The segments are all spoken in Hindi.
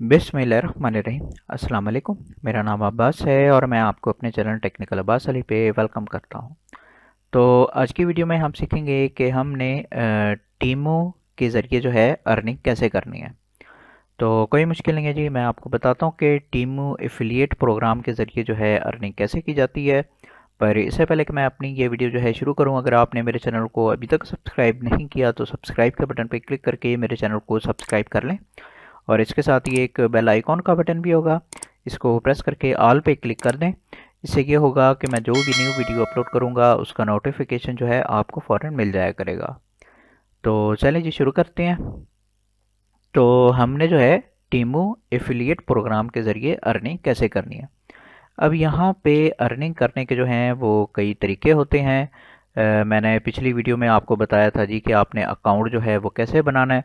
बिस्मिल्लाहिर्रहमानिर्रहीम। अस्सलाम वालेकुम। मेरा नाम अब्बास है और मैं आपको अपने चैनल टेक्निकल अब्बास अली पे वेलकम करता हूँ। तो आज की वीडियो में हम सीखेंगे कि हमने टीमों के ज़रिए जो है अर्निंग कैसे करनी है। तो कोई मुश्किल नहीं है जी, मैं आपको बताता हूँ कि टीमों एफिलिएट प्रोग्राम के ज़रिए जो है अर्निंग कैसे की जाती है। पर इससे पहले कि मैं अपनी ये वीडियो जो है शुरू करूँ, अगर आपने मेरे चैनल को अभी तक सब्सक्राइब नहीं किया तो सब्सक्राइब के बटन पर क्लिक करके मेरे चैनल को सब्सक्राइब कर लें। और इसके साथ ही एक बेल आइकॉन का बटन भी होगा, इसको प्रेस करके ऑल पे क्लिक कर दें। इससे ये होगा कि मैं जो भी न्यू वीडियो अपलोड करूँगा उसका नोटिफिकेशन जो है आपको फ़ौरन मिल जाया करेगा। तो चलें जी, शुरू करते हैं। तो हमने जो है टीमू एफिलिएट प्रोग्राम के ज़रिए अर्निंग कैसे करनी है। अब यहाँ पे अर्निंग करने के जो हैं वो कई तरीके होते हैं। मैंने पिछली वीडियो में आपको बताया था जी कि आपने अकाउंट जो है वो कैसे बनाना है।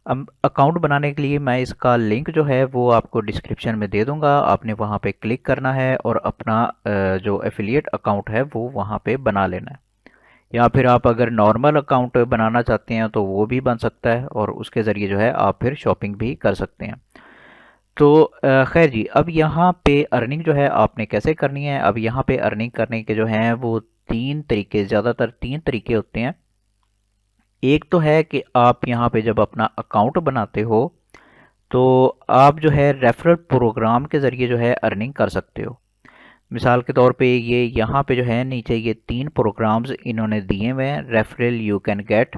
अब अकाउंट बनाने के लिए मैं इसका लिंक जो है वो आपको डिस्क्रिप्शन में दे दूंगा। आपने वहाँ पे क्लिक करना है और अपना जो एफिलिएट अकाउंट है वो वहाँ पे बना लेना है। या फिर आप अगर नॉर्मल अकाउंट बनाना चाहते हैं तो वो भी बन सकता है और उसके ज़रिए जो है आप फिर शॉपिंग भी कर सकते हैं। तो खैर जी, अब यहाँ पे अर्निंग जो है आपने कैसे करनी है। अब यहाँ पे अर्निंग करने के जो हैं वो ज़्यादातर तीन तरीके होते हैं। एक तो है कि आप यहाँ पे जब अपना अकाउंट बनाते हो तो आप जो है रेफरल प्रोग्राम के ज़रिए जो है अर्निंग कर सकते हो। मिसाल के तौर पे ये यहाँ पे जो है नीचे ये तीन प्रोग्राम्स इन्होंने दिए हुए हैं, रेफरल यू कैन गेट।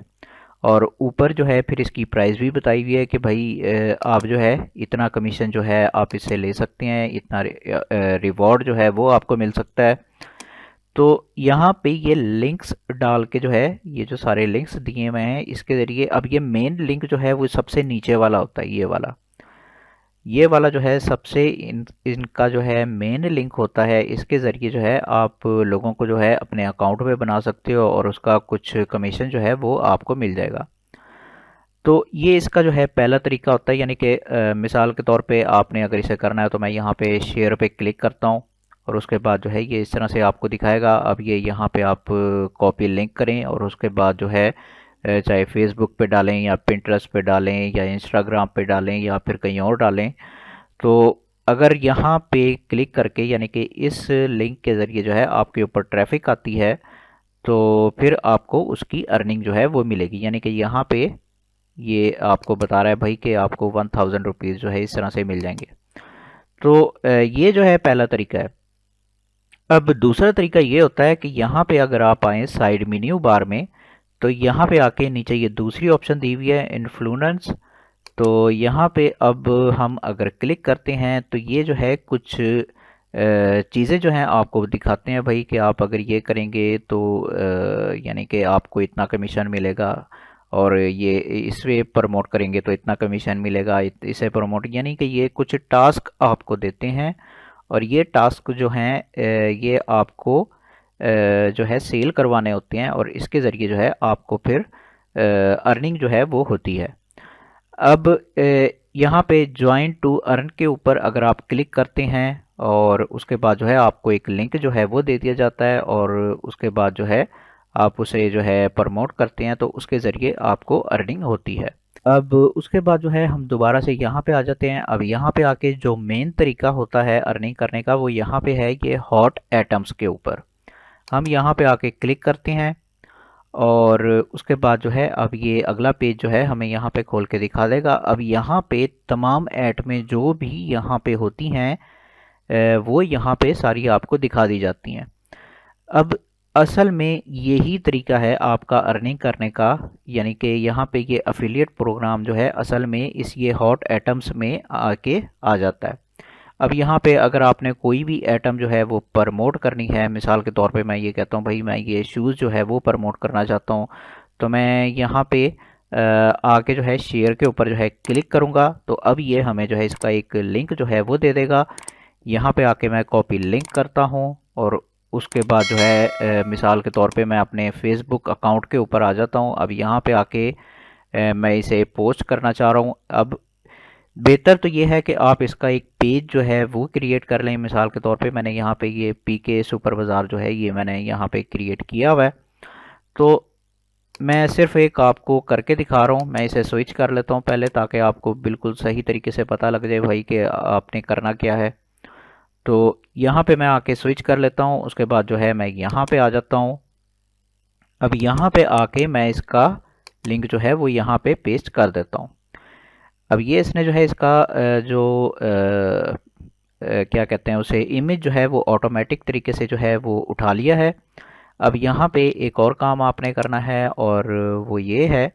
और ऊपर जो है फिर इसकी प्राइस भी बताई हुई है कि भाई आप जो है इतना कमीशन जो है आप इससे ले सकते हैं, इतना रिवॉर्ड जो है वो आपको मिल सकता है। तो यहाँ पे ये लिंक्स डाल के जो है ये जो सारे लिंक्स दिए हुए हैं इसके ज़रिए, अब ये मेन लिंक जो है वो सबसे नीचे वाला होता है, ये वाला जो है सबसे इनका जो है मेन लिंक होता है। इसके ज़रिए जो है आप लोगों को जो है अपने अकाउंट में बना सकते हो और उसका कुछ कमीशन जो है वो आपको मिल जाएगा। तो ये इसका जो है पहला तरीका होता है, यानी कि मिसाल के तौर पे आपने अगर इसे करना है तो मैं यहाँ पे शेयर पे क्लिक करता हूँ और उसके बाद जो है ये इस तरह से आपको दिखाएगा। अब ये यहाँ पे आप कॉपी लिंक करें और उसके बाद जो है चाहे फेसबुक पे डालें या पिंटरेस्ट पे डालें या इंस्टाग्राम पे डालें या फिर कहीं और डालें। तो अगर यहाँ पे क्लिक करके यानी कि इस लिंक के ज़रिए जो है आपके ऊपर ट्रैफिक आती है तो फिर आपको उसकी अर्निंग जो है वो मिलेगी। यानी कि यहाँ पे ये आपको बता रहा है भाई कि आपको 1000 रुपीज़ जो है इस तरह से मिल जाएंगे। तो ये जो है पहला तरीका है। अब दूसरा तरीका ये होता है कि यहाँ पे अगर आप आएँ साइड मेन्यू बार में तो यहाँ पे आके नीचे ये दूसरी ऑप्शन दी हुई है इन्फ्लुएंस। तो यहाँ पे अब हम अगर क्लिक करते हैं तो ये जो है कुछ चीज़ें जो हैं आपको दिखाते हैं भाई कि आप अगर ये करेंगे तो यानी कि आपको इतना कमीशन मिलेगा और ये इसे प्रमोट करेंगे तो इतना कमीशन मिलेगा, इसे प्रमोट, यानी कि ये कुछ टास्क आपको देते हैं और ये टास्क जो हैं ये आपको जो है सेल करवाने होते हैं और इसके ज़रिए जो है आपको फिर अर्निंग जो है वो होती है। अब यहाँ पे ज्वाइन टू अर्न के ऊपर अगर आप क्लिक करते हैं और उसके बाद जो है आपको एक लिंक जो है वो दे दिया जाता है और उसके बाद जो है आप उसे जो है प्रमोट करते हैं तो उसके ज़रिए आपको अर्निंग होती है। अब उसके बाद जो है हम दोबारा से यहाँ पे आ जाते हैं। अब यहाँ पे आके जो मेन तरीका होता है अर्निंग करने का वो यहाँ पे है ये हॉट एटम्स के ऊपर। हम यहाँ पे आके क्लिक करते हैं और उसके बाद जो है अब ये अगला पेज जो है हमें यहाँ पे खोल के दिखा देगा। अब यहाँ पे तमाम ऐड में जो भी यहाँ पे होती हैं वो यहाँ पे सारी आपको दिखा दी जाती हैं। अब असल में यही तरीका है आपका अर्निंग करने का, यानी कि यहाँ पे ये अफिलिएट प्रोग्राम जो है असल में इस ये हॉट एटम्स में आके आ जाता है। अब यहाँ पे अगर आपने कोई भी आइटम जो है वो प्रमोट करनी है, मिसाल के तौर पे मैं ये कहता हूँ भाई मैं ये शूज़ जो है वो प्रमोट करना चाहता हूँ, तो मैं यहाँ पे आके जो है शेयर के ऊपर जो है क्लिक करूँगा तो अब ये हमें जो है इसका एक लिंक जो है वो दे देगा। यहाँ पे आके मैं कॉपी लिंक करता हूँ और उसके बाद जो है मिसाल के तौर पे मैं अपने फेसबुक अकाउंट के ऊपर आ जाता हूँ। अब यहाँ पे आके मैं इसे पोस्ट करना चाह रहा हूँ। अब बेहतर तो ये है कि आप इसका एक पेज जो है वो क्रिएट कर लें। मिसाल के तौर पे मैंने यहाँ पे ये पीके सुपर बाज़ार जो है ये मैंने यहाँ पे क्रिएट किया हुआ है। तो मैं सिर्फ एक आपको करके दिखा रहा हूँ। मैं इसे स्विच कर लेता हूँ पहले, ताकि आपको बिल्कुल सही तरीके से पता लग जाए भाई कि आपने करना क्या है। तो यहाँ पे मैं आके स्विच कर लेता हूँ। उसके बाद जो है मैं यहाँ पे आ जाता हूँ। अब यहाँ पे आके मैं इसका लिंक जो है वो यहाँ पे पेस्ट कर देता हूँ। अब ये इसने जो है इसका क्या कहते हैं उसे, इमेज जो है वो ऑटोमेटिक तरीके से जो है वो उठा लिया है। अब यहाँ पे एक और काम आपने करना है, और वो ये है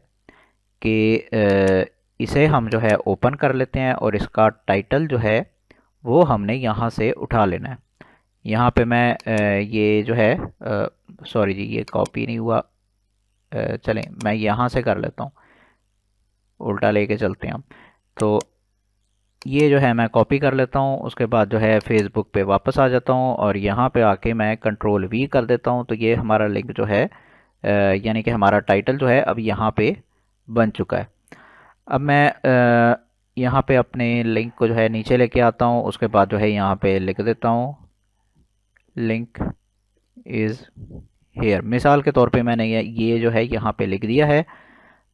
कि इसे हम जो है ओपन कर लेते हैं, और इसका टाइटल जो है वो हमने यहाँ से उठा लेना है। यहाँ पे मैं ये जो है सॉरी जी, ये कॉपी नहीं हुआ। चलें मैं यहाँ से कर लेता हूँ, उल्टा लेके चलते हैं हम। तो ये जो है मैं कॉपी कर लेता हूँ। उसके बाद जो है फेसबुक पे वापस आ जाता हूँ, और यहाँ पे आके मैं कंट्रोल V कर देता हूँ। तो ये हमारा लिंक जो है यानी कि हमारा टाइटल जो है अब यहाँ पे बन चुका है। अब मैं यहाँ पे अपने लिंक को जो है नीचे लेके आता हूँ। उसके बाद जो है यहाँ पे लिख देता हूँ लिंक इज़ हेयर। मिसाल के तौर पे मैंने ये जो है यहाँ पे लिख दिया है।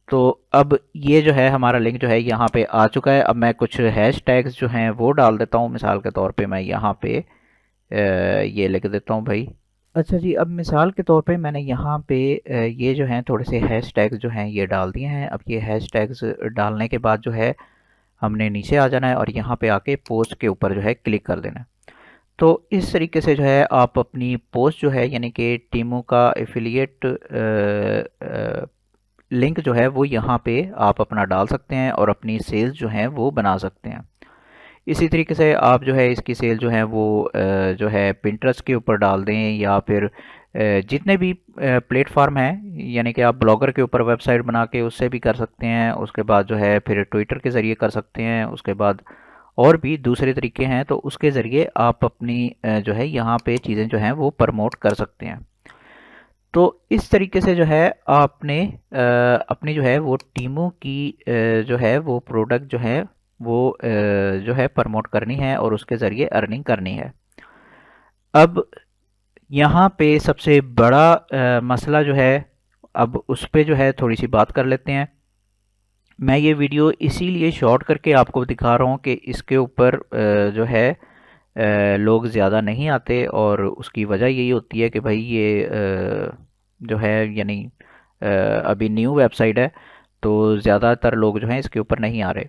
तो अब ये जो है हमारा लिंक जो है यहाँ पे आ चुका है। अब मैं कुछ हैश टैग्स जो हैं वो डाल देता हूँ। मिसाल के तौर पे मैं यहाँ पे ये लिख देता हूँ भाई। अच्छा जी, अब मिसाल के तौर पे मैंने यहाँ पे ये जो हैं थोड़े से हैश टैग्स जो हैं ये डाल दिए हैं। अब ये हैश टैग्स डालने के बाद जो है हमने नीचे आ जाना है, और यहाँ पे आके पोस्ट के ऊपर जो है क्लिक कर देना है। तो इस तरीके से जो है आप अपनी पोस्ट जो है यानी कि टीमों का एफिलिएट लिंक जो है वो यहाँ पे आप अपना डाल सकते हैं, और अपनी सेल्स जो हैं वो बना सकते हैं। इसी तरीके से आप जो है इसकी सेल जो है वो जो है पिंटरेस्ट के ऊपर डाल दें, या फिर जितने भी प्लेटफॉर्म हैं, यानी कि आप ब्लॉगर के ऊपर वेबसाइट बना के उससे भी कर सकते हैं। उसके बाद जो है फिर ट्विटर के ज़रिए कर सकते हैं। उसके बाद और भी दूसरे तरीके हैं, तो उसके ज़रिए आप अपनी जो है यहाँ पे चीज़ें जो हैं वो प्रमोट कर सकते हैं। तो इस तरीके से जो है आपने अपनी जो है वो टीमों की जो है वो प्रोडक्ट जो है वो जो है प्रमोट करनी है, और उसके ज़रिए अर्निंग करनी है। अब यहाँ पे सबसे बड़ा मसला जो है, अब उस पे जो है थोड़ी सी बात कर लेते हैं। मैं ये वीडियो इसीलिए शॉर्ट करके आपको दिखा रहा हूँ कि इसके ऊपर जो है लोग ज़्यादा नहीं आते, और उसकी वजह यही होती है कि भाई ये जो है यानी अभी न्यू वेबसाइट है, तो ज़्यादातर लोग जो हैं इसके ऊपर नहीं आ रहे।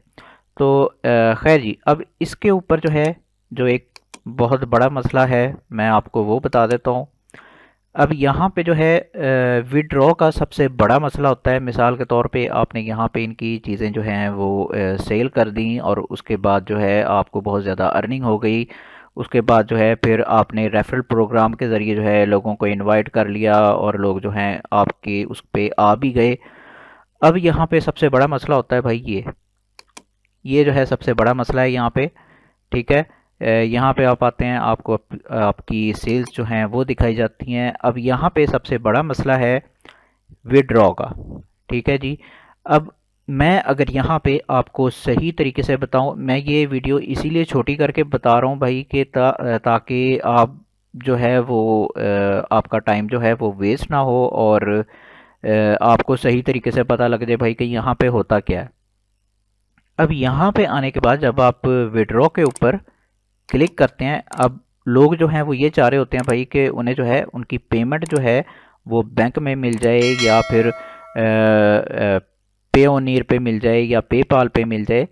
तो खैर जी, अब इसके ऊपर जो है जो एक बहुत बड़ा मसला है मैं आपको वो बता देता हूँ। अब यहाँ पे जो है विड्रॉ का सबसे बड़ा मसला होता है। मिसाल के तौर पे आपने यहाँ पे इनकी चीज़ें जो हैं वो सेल कर दी, और उसके बाद जो है आपको बहुत ज़्यादा अर्निंग हो गई। उसके बाद जो है फिर आपने रेफरल प्रोग्राम के ज़रिए जो है लोगों को इनवाइट कर लिया, और लोग जो हैं आपके उस पे आ भी गए। अब यहाँ पे सबसे बड़ा मसला होता है भाई ये जो है सबसे बड़ा मसला है यहाँ पे। ठीक है, यहाँ पे आप आते हैं, आपको आपकी सेल्स जो हैं वो दिखाई जाती हैं। अब यहाँ पे सबसे बड़ा मसला है विड्रॉ का। ठीक है जी, अब मैं अगर यहाँ पे आपको सही तरीके से बताऊँ, मैं ये वीडियो इसीलिए छोटी करके बता रहा हूँ भाई कि ताकि आप जो है वो आपका टाइम जो है वो वेस्ट ना हो, और आपको सही तरीके से पता लग जाए भाई कि यहाँ पे होता क्या है। अब यहाँ पे आने के बाद जब आप विड्रॉ के ऊपर क्लिक करते हैं, अब लोग जो हैं वो ये चाह रहे होते हैं भाई कि उन्हें जो है उनकी पेमेंट जो है वो बैंक में मिल जाए, या फिर पेओनियर पे मिल जाए, या पेपाल पे मिल जाए।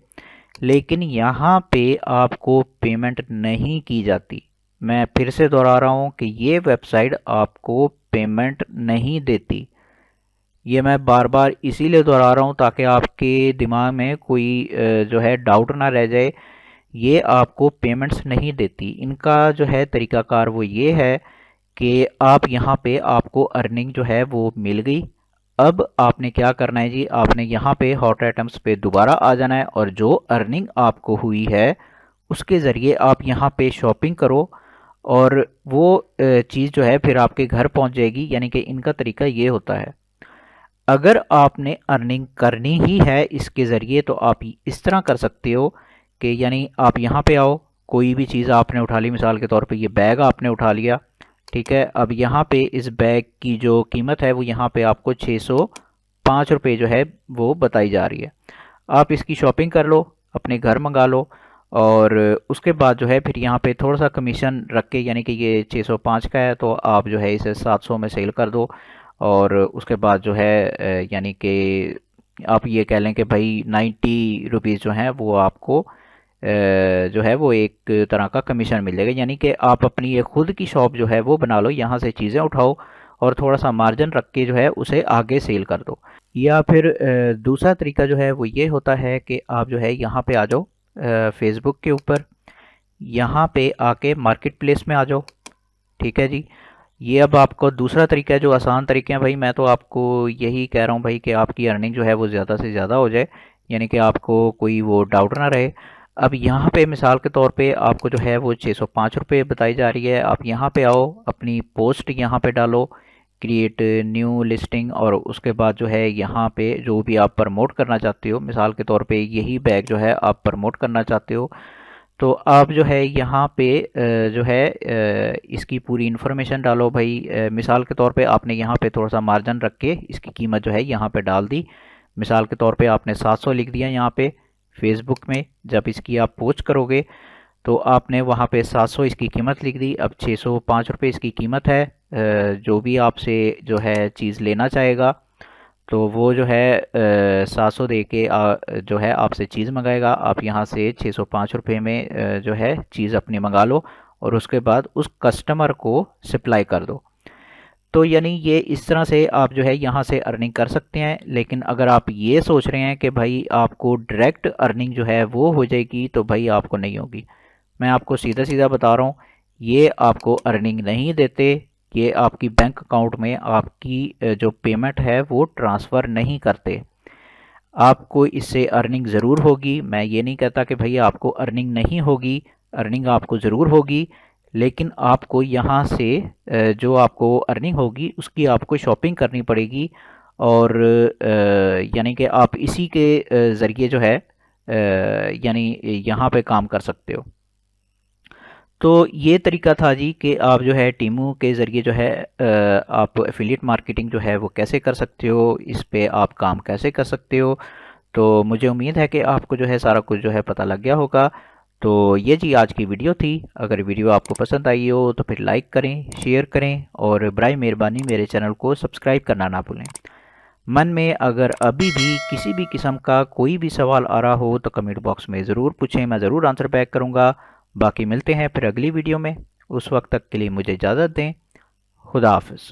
लेकिन यहाँ पे आपको पेमेंट नहीं की जाती। मैं फिर से दोहरा रहा हूँ कि ये वेबसाइट आपको पेमेंट नहीं देती। ये मैं बार बार इसीलिए दोहरा रहा हूँ ताकि आपके दिमाग में कोई जो है डाउट ना रह जाए। ये आपको पेमेंट्स नहीं देती। इनका जो है तरीकाकार वो ये है कि आप यहाँ पे आपको अर्निंग जो है वो मिल गई। अब आपने क्या करना है जी, आपने यहाँ पे हॉट आइटम्स पे दोबारा आ जाना है, और जो अर्निंग आपको हुई है उसके ज़रिए आप यहाँ पे शॉपिंग करो, और वो चीज़ जो है फिर आपके घर पहुँच जाएगी। यानी कि इनका तरीका ये होता है, अगर आपने अर्निंग करनी ही है इसके ज़रिए तो आप इस तरह कर सकते हो कि यानी आप यहाँ पे आओ, कोई भी चीज़ आपने उठा ली। मिसाल के तौर पे ये बैग आपने उठा लिया, ठीक है। अब यहाँ पे इस बैग की जो कीमत है वो यहाँ पे आपको 600 ₹5 जो है वो बताई जा रही है। आप इसकी शॉपिंग कर लो, अपने घर मंगा लो, और उसके बाद जो है फिर यहाँ पे थोड़ा सा कमीशन रख के, यानी कि ये 605 का है तो आप जो है इसे 700 में सेल कर दो। और उसके बाद जो है यानी कि आप ये कह लें कि भाई ₹90 जो हैं वो आपको जो है वो एक तरह का कमीशन मिल जाएगा। यानी कि आप अपनी ये खुद की शॉप जो है वो बना लो, यहाँ से चीज़ें उठाओ और थोड़ा सा मार्जिन रख के जो है उसे आगे सेल कर दो। या फिर दूसरा तरीका जो है वो ये होता है कि आप जो है यहाँ पे आ जाओ फेसबुक के ऊपर, यहाँ पे आके मार्केट प्लेस में आ जाओ। ठीक है जी। ये अब आपको दूसरा तरीका है जो आसान तरीके हैं भाई, मैं तो आपको यही कह रहा हूँ भाई कि आपकी अर्निंग जो है वो ज़्यादा से ज़्यादा हो जाए, यानी कि आपको कोई वो डाउट ना रहे। अब यहाँ पे मिसाल के तौर पे आपको जो है वो 605 रुपये बताई जा रही है। आप यहाँ पे आओ, अपनी पोस्ट यहाँ पे डालो, क्रिएट न्यू लिस्टिंग, और उसके बाद जो है यहाँ पे जो भी आप प्रमोट करना चाहते हो, मिसाल के तौर पे यही बैग जो है आप प्रमोट करना चाहते हो, तो आप जो है यहाँ पे जो है इसकी पूरी इन्फॉर्मेशन डालो भाई। मिसाल के तौर पे आपने यहाँ पे थोड़ा सा मार्जिन रख के इसकी कीमत जो है यहाँ पे डाल दी। मिसाल के तौर पे आपने 700 लिख दिया यहाँ पे फेसबुक में। जब इसकी आप पोस्ट करोगे तो आपने वहाँ पे 700 इसकी कीमत लिख दी। अब 605 रुपये इसकी कीमत है। जो भी आपसे जो है चीज़ लेना चाहेगा तो वो जो है 700 दे के जो है आपसे चीज़ मंगाएगा। आप यहाँ से 605 रुपये में जो है चीज़ अपनी मंगा लो और उसके बाद उस कस्टमर को सप्लाई कर दो। तो यानी ये इस तरह से आप जो है यहाँ से अर्निंग कर सकते हैं। लेकिन अगर आप ये सोच रहे हैं कि भाई आपको डायरेक्ट अर्निंग जो है वो हो जाएगी, तो भाई आपको नहीं होगी। मैं आपको सीधा सीधा बता रहा हूँ, ये आपको अर्निंग नहीं देते। ये आपकी बैंक अकाउंट में आपकी जो पेमेंट है वो ट्रांसफ़र नहीं करते। आपको इससे अर्निंग ज़रूर होगी, मैं ये नहीं कहता कि भैया आपको अर्निंग नहीं होगी, अर्निंग आपको ज़रूर होगी। लेकिन आपको यहाँ से जो आपको अर्निंग होगी उसकी आपको शॉपिंग करनी पड़ेगी। और यानी कि आप इसी के ज़रिए जो है यानी यहाँ पे काम कर सकते हो। तो ये तरीका था जी कि आप जो है टीमों के ज़रिए जो है आप एफिलिएट मार्केटिंग जो है वो कैसे कर सकते हो, इस पे आप काम कैसे कर सकते हो। तो मुझे उम्मीद है कि आपको जो है सारा कुछ जो है पता लग गया होगा। तो ये जी आज की वीडियो थी। अगर वीडियो आपको पसंद आई हो तो फिर लाइक करें, शेयर करें, और बराए मेहरबानी मेरे चैनल को सब्सक्राइब करना ना भूलें। मन में अगर अभी भी किसी भी किस्म का कोई भी सवाल आ रहा हो तो कमेंट बॉक्स में ज़रूर पूछें, मैं ज़रूर आंसर बैक करूँगा। बाकी मिलते हैं फिर अगली वीडियो में, उस वक्त तक के लिए मुझे इजाज़त दें। खुदा हाफ़िज़।